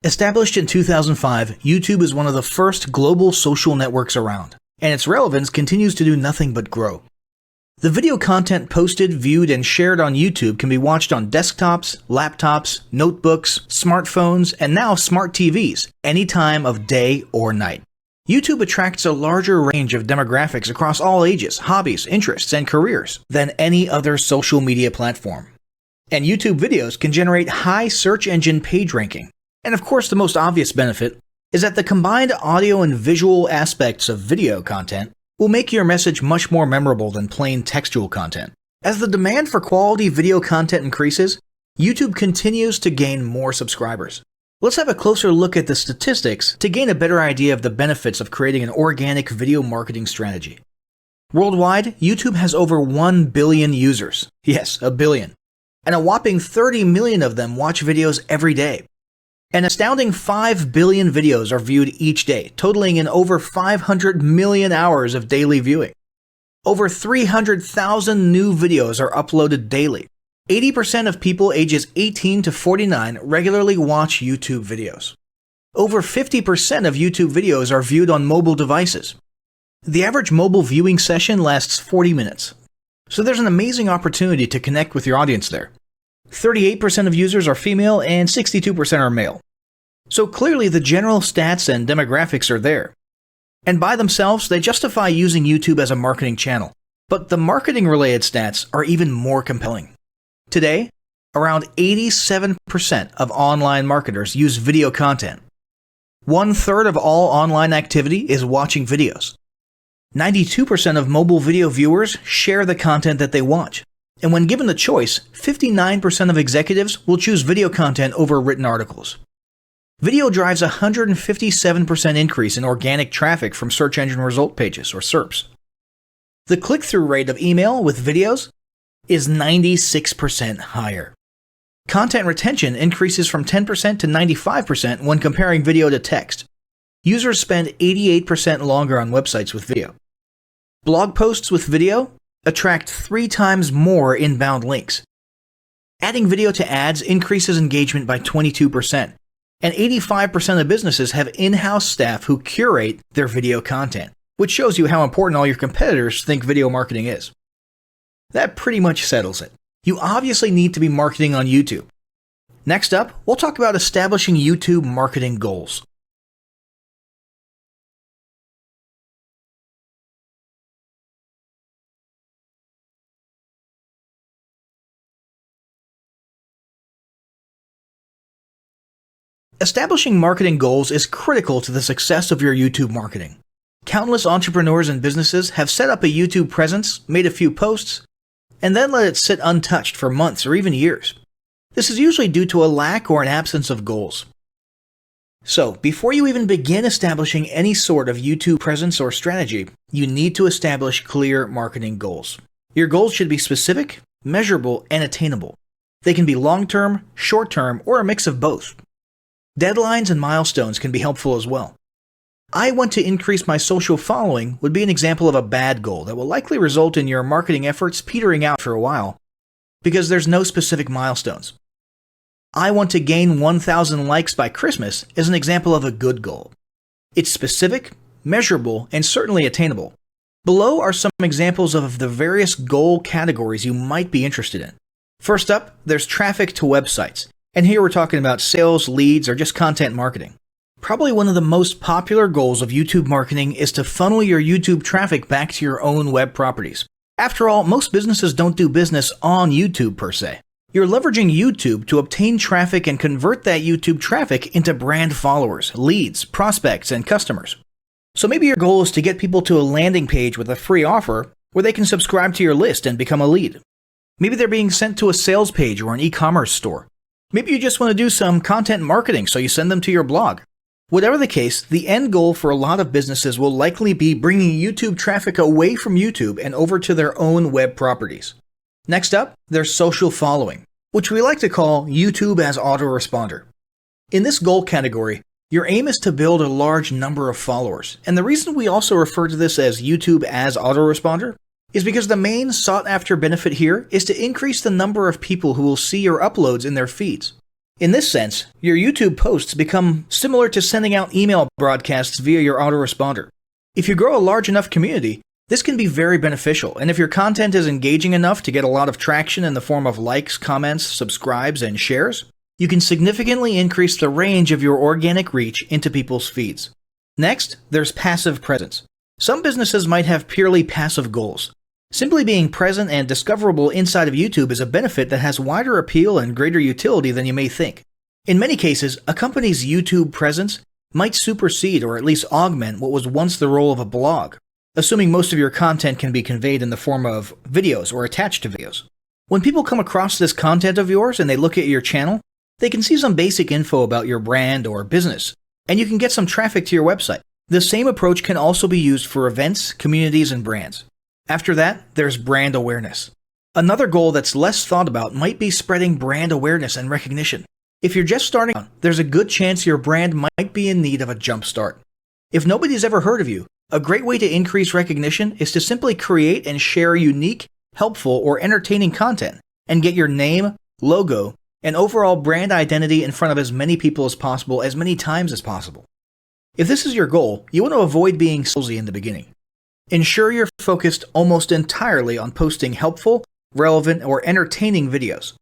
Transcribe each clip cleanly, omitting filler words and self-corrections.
Established in 2005, YouTube is one of the first global social networks around, and its relevance continues to do nothing but grow. The video content posted, viewed, and shared on YouTube can be watched on desktops, laptops, notebooks, smartphones, and now smart TVs, any time of day or night. YouTube attracts a larger range of demographics across all ages, hobbies, interests, and careers than any other social media platform. And YouTube videos can generate high search engine page ranking. And of course, the most obvious benefit is that the combined audio and visual aspects of video content will make your message much more memorable than plain textual content. As the demand for quality video content increases, YouTube continues to gain more subscribers. Let's have a closer look at the statistics to gain a better idea of the benefits of creating an organic video marketing strategy. Worldwide, YouTube has over 1 billion users. Yes, a billion. And a whopping 30 million of them watch videos every day. An astounding 5 billion videos are viewed each day, totaling in over 500 million hours of daily viewing. Over 300,000 new videos are uploaded daily. 80% of people ages 18 to 49 regularly watch YouTube videos. Over 50% of YouTube videos are viewed on mobile devices. The average mobile viewing session lasts 40 minutes. So there's an amazing opportunity to connect with your audience there. 38% of users are female and 62% are male. So clearly the general stats and demographics are there. And by themselves, they justify using YouTube as a marketing channel. But the marketing-related stats are even more compelling. Today, around 87% of online marketers use video content. 1/3 of all online activity is watching videos. 92% of mobile video viewers share the content that they watch. And when given the choice, 59% of executives will choose video content over written articles. Video drives a 157% increase in organic traffic from search engine result pages, or SERPs. The click-through rate of email with videos is 96% higher. Content retention increases from 10% to 95% when comparing video to text. Users spend 88% longer on websites with video. Blog posts with video attract 3 times more inbound links. Adding video to ads increases engagement by 22%, and 85% of businesses have in-house staff who curate their video content, which shows you how important all your competitors think video marketing is. That pretty much settles it. You obviously need to be marketing on YouTube. Next up, we'll talk about establishing YouTube marketing goals. Establishing marketing goals is critical to the success of your YouTube marketing. Countless entrepreneurs and businesses have set up a YouTube presence, made a few posts, and then let it sit untouched for months or even years. This is usually due to a lack or an absence of goals. So, before you even begin establishing any sort of YouTube presence or strategy, you need to establish clear marketing goals. Your goals should be specific, measurable, and attainable. They can be long-term, short-term, or a mix of both. Deadlines and milestones can be helpful as well. I want to increase my social following would be an example of a bad goal that will likely result in your marketing efforts petering out for a while, because there's no specific milestones. I want to gain 1,000 likes by Christmas is an example of a good goal. It's specific, measurable, and certainly attainable. Below are some examples of the various goal categories you might be interested in. First up, there's traffic to websites. And here we're talking about sales, leads, or just content marketing. Probably one of the most popular goals of YouTube marketing is to funnel your YouTube traffic back to your own web properties. After all, most businesses don't do business on YouTube per se. You're leveraging YouTube to obtain traffic and convert that YouTube traffic into brand followers, leads, prospects, and customers. So maybe your goal is to get people to a landing page with a free offer where they can subscribe to your list and become a lead. Maybe they're being sent to a sales page or an e-commerce store. Maybe you just want to do some content marketing, so you send them to your blog. Whatever the case, the end goal for a lot of businesses will likely be bringing YouTube traffic away from YouTube and over to their own web properties. Next up, there's social following, which we like to call YouTube as autoresponder. In this goal category, your aim is to build a large number of followers, and the reason we also refer to this as YouTube as autoresponder is because the main sought-after benefit here is to increase the number of people who will see your uploads in their feeds. In this sense, your YouTube posts become similar to sending out email broadcasts via your autoresponder. If you grow a large enough community, this can be very beneficial, and if your content is engaging enough to get a lot of traction in the form of likes, comments, subscribes, and shares, you can significantly increase the range of your organic reach into people's feeds. Next, there's passive presence. Some businesses might have purely passive goals. Simply being present and discoverable inside of YouTube is a benefit that has wider appeal and greater utility than you may think. In many cases, a company's YouTube presence might supersede or at least augment what was once the role of a blog, assuming most of your content can be conveyed in the form of videos or attached to videos. When people come across this content of yours and they look at your channel, they can see some basic info about your brand or business, and you can get some traffic to your website. The same approach can also be used for events, communities, and brands. After that, there's brand awareness. Another goal that's less thought about might be spreading brand awareness and recognition. If you're just starting out, there's a good chance your brand might be in need of a jump start. If nobody's ever heard of you, a great way to increase recognition is to simply create and share unique, helpful, or entertaining content and get your name, logo, and overall brand identity in front of as many people as possible as many times as possible. If this is your goal, you want to avoid being salesy in the beginning. Ensure you're focused almost entirely on posting helpful, relevant, or entertaining videos.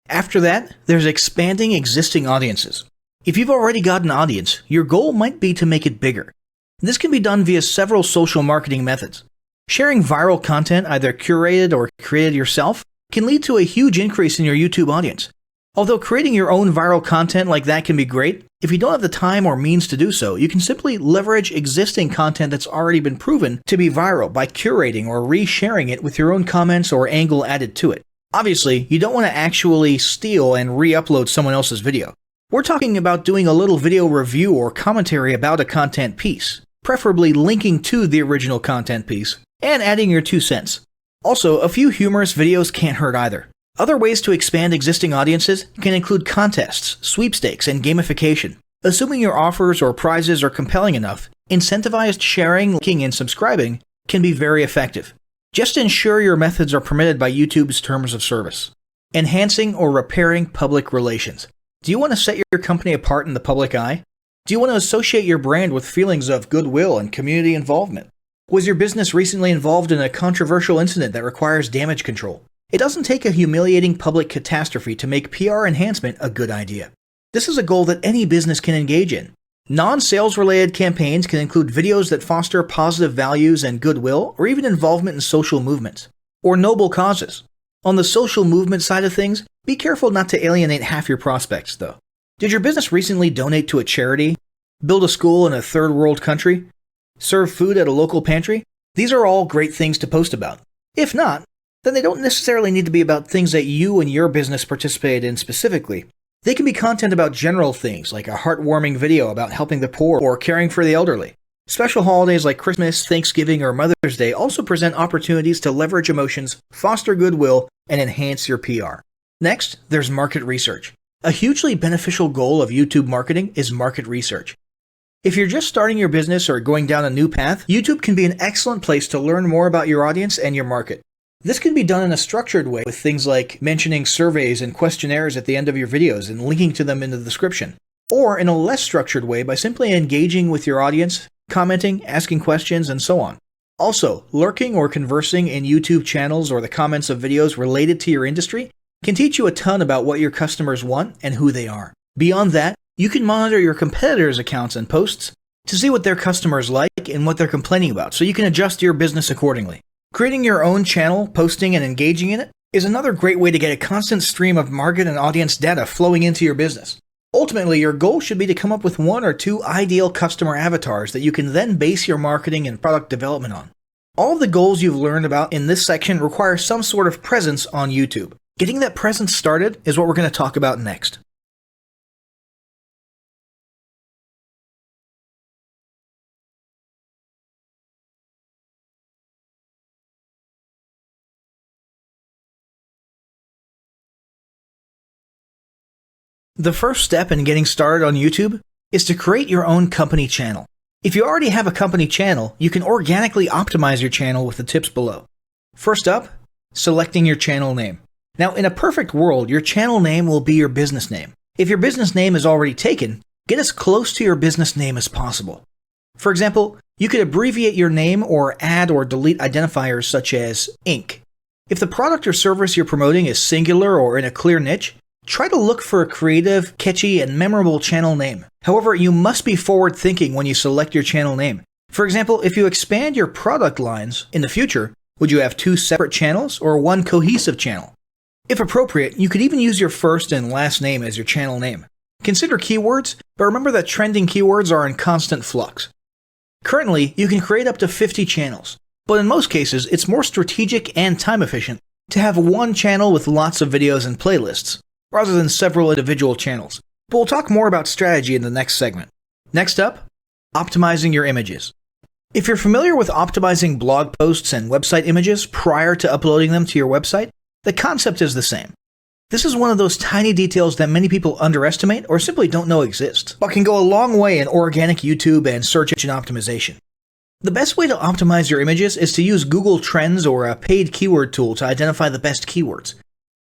After that, there's expanding existing audiences. If you've already got an audience, your goal might be to make it bigger. This can be done via several social marketing methods. Sharing viral content, either curated or created yourself, can lead to a huge increase in your YouTube audience. Although creating your own viral content like that can be great, if you don't have the time or means to do so, you can simply leverage existing content that's already been proven to be viral by curating or resharing it with your own comments or angle added to it. Obviously, you don't want to actually steal and re-upload someone else's video. We're talking about doing a little video review or commentary about a content piece, preferably linking to the original content piece, and adding your 2 cents. Also, a few humorous videos can't hurt either. Other ways to expand existing audiences can include contests, sweepstakes, and gamification. Assuming your offers or prizes are compelling enough, incentivized sharing, liking, and subscribing can be very effective. Just ensure your methods are permitted by YouTube's terms of service. Enhancing or repairing public relations. Do you want to set your company apart in the public eye? Do you want to associate your brand with feelings of goodwill and community involvement? Was your business recently involved in a controversial incident that requires damage control? It doesn't take a humiliating public catastrophe to make PR enhancement a good idea. This is a goal that any business can engage in. Non-sales related campaigns can include videos that foster positive values and goodwill, or even involvement in social movements, or noble causes. On the social movement side of things, be careful not to alienate half your prospects, though. Did your business recently donate to a charity? Build a school in a third world country? Serve food at a local pantry? These are all great things to post about. If not, then they don't necessarily need to be about things that you and your business participated in specifically. They can be content about general things, like a heartwarming video about helping the poor or caring for the elderly. Special holidays like Christmas, Thanksgiving, or Mother's Day also present opportunities to leverage emotions, foster goodwill, and enhance your PR. Next, there's market research. A hugely beneficial goal of YouTube marketing is market research. If you're just starting your business or going down a new path, YouTube can be an excellent place to learn more about your audience and your market. This can be done in a structured way with things like mentioning surveys and questionnaires at the end of your videos and linking to them in the description. Or in a less structured way by simply engaging with your audience, commenting, asking questions, and so on. Also, lurking or conversing in YouTube channels or the comments of videos related to your industry can teach you a ton about what your customers want and who they are. Beyond that, you can monitor your competitors' accounts and posts to see what their customers like and what they're complaining about, so you can adjust your business accordingly. Creating your own channel, posting, and engaging in it is another great way to get a constant stream of market and audience data flowing into your business. Ultimately, your goal should be to come up with 1 or 2 ideal customer avatars that you can then base your marketing and product development on. All of the goals you've learned about in this section require some sort of presence on YouTube. Getting that presence started is what we're going to talk about next. The first step in getting started on YouTube is to create your own company channel. If you already have a company channel, you can organically optimize your channel with the tips below. First up, selecting your channel name. Now, in a perfect world, your channel name will be your business name. If your business name is already taken, get as close to your business name as possible. For example, you could abbreviate your name or add or delete identifiers such as Inc. If the product or service you're promoting is singular or in a clear niche, try to look for a creative, catchy, and memorable channel name. However, you must be forward-thinking when you select your channel name. For example, if you expand your product lines in the future, would you have 2 separate channels or one cohesive channel? If appropriate, you could even use your first and last name as your channel name. Consider keywords, but remember that trending keywords are in constant flux. Currently, you can create up to 50 channels, but in most cases, it's more strategic and time efficient to have one channel with lots of videos and playlists, rather than several individual channels. But we'll talk more about strategy in the next segment. Next up, optimizing your images. If you're familiar with optimizing blog posts and website images prior to uploading them to your website, the concept is the same. This is one of those tiny details that many people underestimate or simply don't know exist, but can go a long way in organic YouTube and search engine optimization. The best way to optimize your images is to use Google Trends or a paid keyword tool to identify the best keywords.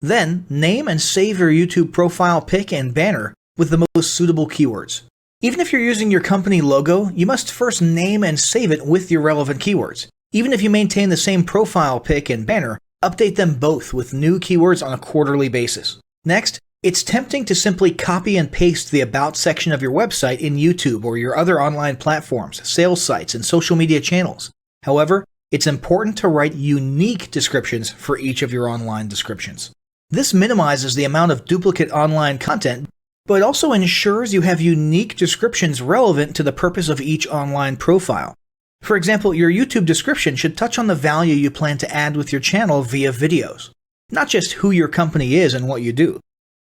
Then, name and save your YouTube profile pic and banner with the most suitable keywords. Even if you're using your company logo, you must first name and save it with your relevant keywords. Even if you maintain the same profile pic and banner, update them both with new keywords on a quarterly basis. Next, it's tempting to simply copy and paste the About section of your website in YouTube or your other online platforms, sales sites, and social media channels. However, it's important to write unique descriptions for each of your online descriptions. This minimizes the amount of duplicate online content, but it also ensures you have unique descriptions relevant to the purpose of each online profile. For example, your YouTube description should touch on the value you plan to add with your channel via videos, not just who your company is and what you do.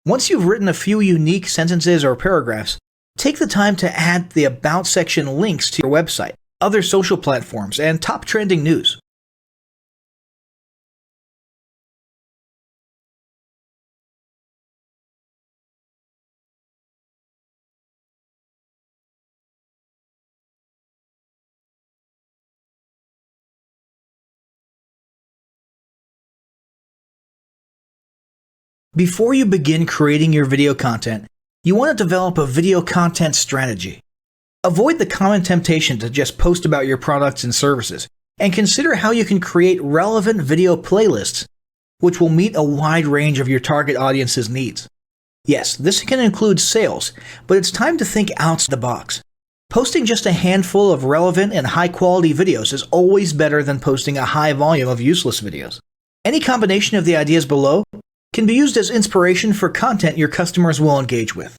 Once you've written a few unique sentences or paragraphs, take the time to add the About section links to your website, other social platforms, and top trending news. Before you begin creating your video content, you want to develop a video content strategy. Avoid the common temptation to just post about your products and services, and consider how you can create relevant video playlists which will meet a wide range of your target audience's needs. Yes, this can include sales, but it's time to think outside the box. Posting just a handful of relevant and high-quality videos is always better than posting a high volume of useless videos. Any combination of the ideas below can be used as inspiration for content your customers will engage with.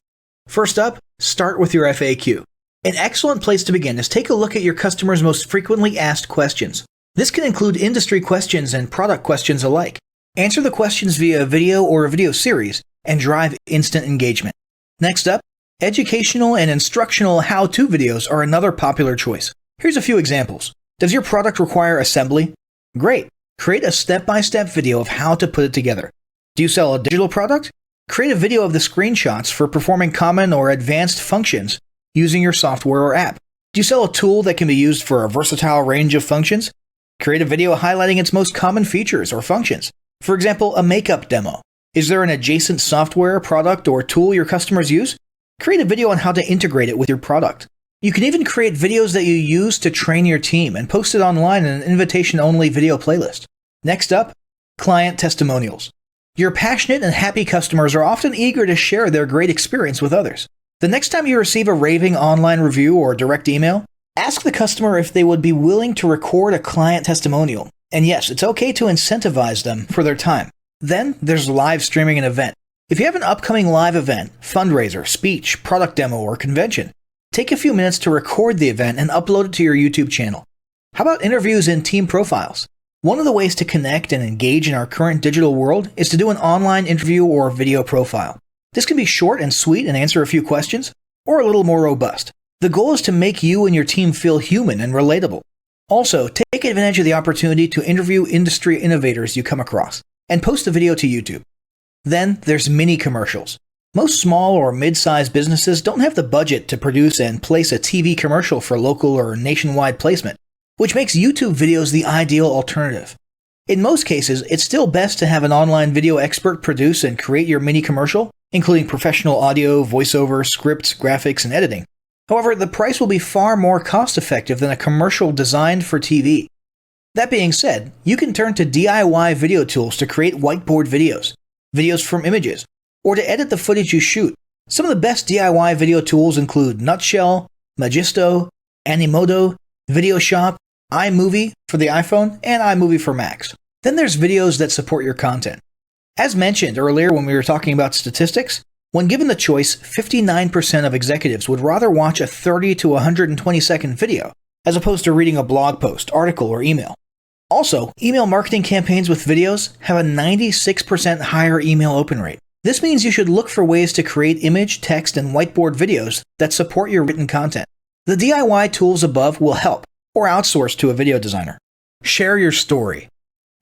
First up, start with your FAQ. An excellent place to begin is take a look at your customers' most frequently asked questions. This can include industry questions and product questions alike. Answer the questions via a video or a video series and drive instant engagement. Next up, educational and instructional how-to videos are another popular choice. Here's a few examples. Does your product require assembly? Great. Create a step-by-step video of how to put it together. Do you sell a digital product? Create a video of the screenshots for performing common or advanced functions using your software or app. Do you sell a tool that can be used for a versatile range of functions? Create a video highlighting its most common features or functions. For example, a makeup demo. Is there an adjacent software, product, or tool your customers use? Create a video on how to integrate it with your product. You can even create videos that you use to train your team and post it online in an invitation-only video playlist. Next up, client testimonials. Your passionate and happy customers are often eager to share their great experience with others. The next time you receive a raving online review or direct email, ask the customer if they would be willing to record a client testimonial. And yes, it's okay to incentivize them for their time. Then there's live streaming an event. If you have an upcoming live event, fundraiser, speech, product demo, or convention, take a few minutes to record the event and upload it to your YouTube channel. How about interviews and team profiles? One of the ways to connect and engage in our current digital world is to do an online interview or video profile. This can be short and sweet and answer a few questions, or a little more robust. The goal is to make you and your team feel human and relatable. Also, take advantage of the opportunity to interview industry innovators you come across, and post the video to YouTube. Then there's mini commercials. Most small or mid-sized businesses don't have the budget to produce and place a TV commercial for local or nationwide placement, which makes YouTube videos the ideal alternative. In most cases, it's still best to have an online video expert produce and create your mini commercial including professional audio, voiceover, scripts, graphics, and editing. However, the price will be far more cost-effective than a commercial designed for TV. That being said, you can turn to DIY video tools to create whiteboard videos, videos from images, or to edit the footage you shoot. Some of the best DIY video tools include Nutshell, Magisto, Animoto, VideoShop, iMovie for the iPhone, and iMovie for Macs. Then there's videos that support your content. As mentioned earlier when we were talking about statistics, when given the choice, 59% of executives would rather watch a 30 to 120 second video as opposed to reading a blog post, article, or email. Also, email marketing campaigns with videos have a 96% higher email open rate. This means you should look for ways to create image, text, and whiteboard videos that support your written content. The DIY tools above will help, or outsource to a video designer. Share your story.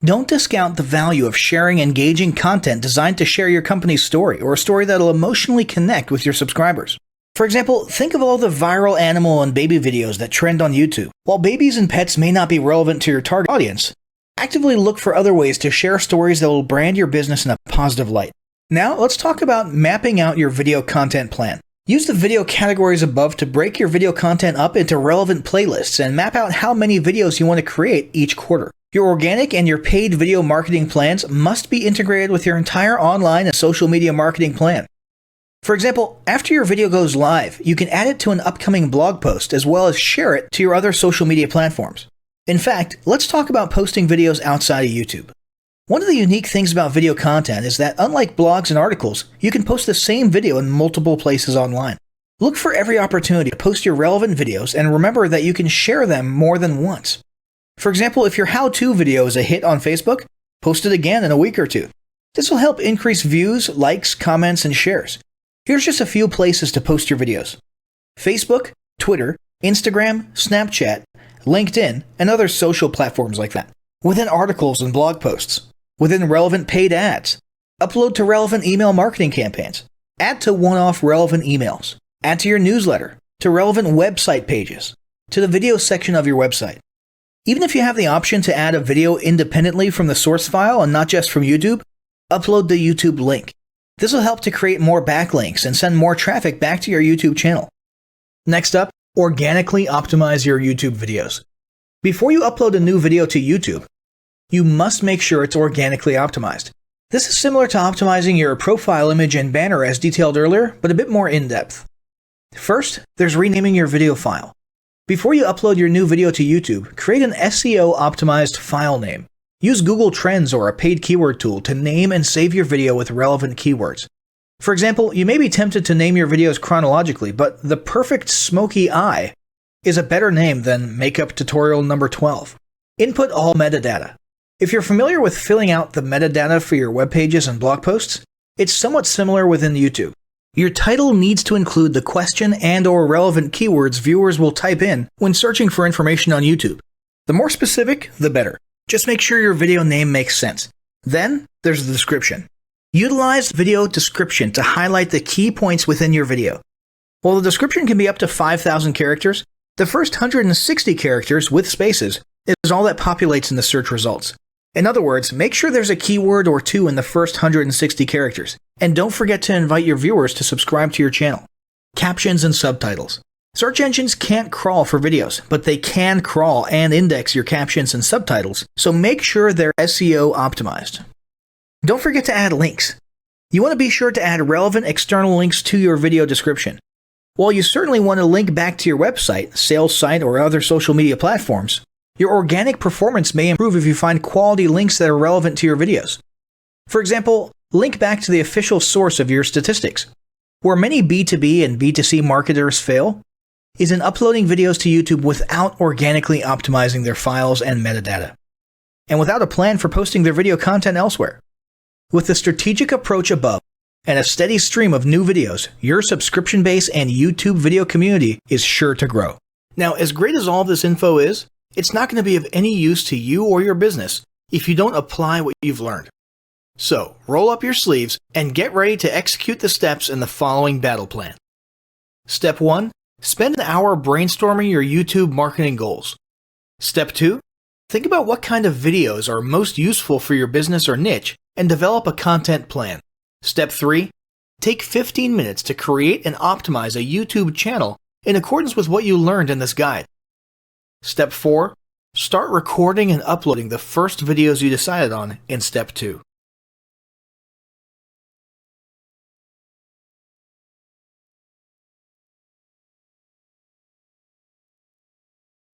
Don't discount the value of sharing engaging content designed to share your company's story, or a story that'll emotionally connect with your subscribers. For example, think of all the viral animal and baby videos that trend on YouTube. While babies and pets may not be relevant to your target audience, actively look for other ways to share stories that will brand your business in a positive light. Now, let's talk about mapping out your video content plan. Use the video categories above to break your video content up into relevant playlists and map out how many videos you want to create each quarter. Your organic and your paid video marketing plans must be integrated with your entire online and social media marketing plan. For example, after your video goes live, you can add it to an upcoming blog post as well as share it to your other social media platforms. In fact, let's talk about posting videos outside of YouTube. One of the unique things about video content is that unlike blogs and articles, you can post the same video in multiple places online. Look for every opportunity to post your relevant videos and remember that you can share them more than once. For example, if your how-to video is a hit on Facebook, post it again in a week or two. This will help increase views, likes, comments, and shares. Here's just a few places to post your videos: Facebook, Twitter, Instagram, Snapchat, LinkedIn, and other social platforms like that. Within articles and blog posts. Within relevant paid ads. Upload to relevant email marketing campaigns. Add to one-off relevant emails. Add to your newsletter. To relevant website pages. To the video section of your website. Even if you have the option to add a video independently from the source file and not just from YouTube, upload the YouTube link. This will help to create more backlinks and send more traffic back to your YouTube channel. Next up, organically optimize your YouTube videos. Before you upload a new video to YouTube, you must make sure it's organically optimized. This is similar to optimizing your profile image and banner as detailed earlier, but a bit more in-depth. First, there's renaming your video file. Before you upload your new video to YouTube, create an SEO-optimized file name. Use Google Trends or a paid keyword tool to name and save your video with relevant keywords. For example, you may be tempted to name your videos chronologically, but the perfect smoky eye is a better name than makeup tutorial number 12. Input all metadata. If you're familiar with filling out the metadata for your web pages and blog posts, it's somewhat similar within YouTube. Your title needs to include the question and/or relevant keywords viewers will type in when searching for information on YouTube. The more specific, the better. Just make sure your video name makes sense. Then, there's the description. Utilize video description to highlight the key points within your video. While the description can be up to 5,000 characters, the first 160 characters with spaces is all that populates in the search results. In other words, make sure there's a keyword or two in the first 160 characters, and don't forget to invite your viewers to subscribe to your channel. Captions and subtitles. Search engines can't crawl for videos, but they can crawl and index your captions and subtitles, so make sure they're SEO optimized. Don't forget to add links. You want to be sure to add relevant external links to your video description. While you certainly want to link back to your website, sales site, or other social media platforms, your organic performance may improve if you find quality links that are relevant to your videos. For example, link back to the official source of your statistics. Where many B2B and B2C marketers fail is in uploading videos to YouTube without organically optimizing their files and metadata, and without a plan for posting their video content elsewhere. With the strategic approach above and a steady stream of new videos, your subscription base and YouTube video community is sure to grow. Now, as great as all of this info is, it's not going to be of any use to you or your business if you don't apply what you've learned. So, roll up your sleeves and get ready to execute the steps in the following battle plan. Step 1. Spend an hour brainstorming your YouTube marketing goals. Step 2. Think about what kind of videos are most useful for your business or niche and develop a content plan. Step 3. Take 15 minutes to create and optimize a YouTube channel in accordance with what you learned in this guide. Step 4. Start recording and uploading the first videos you decided on in Step 2.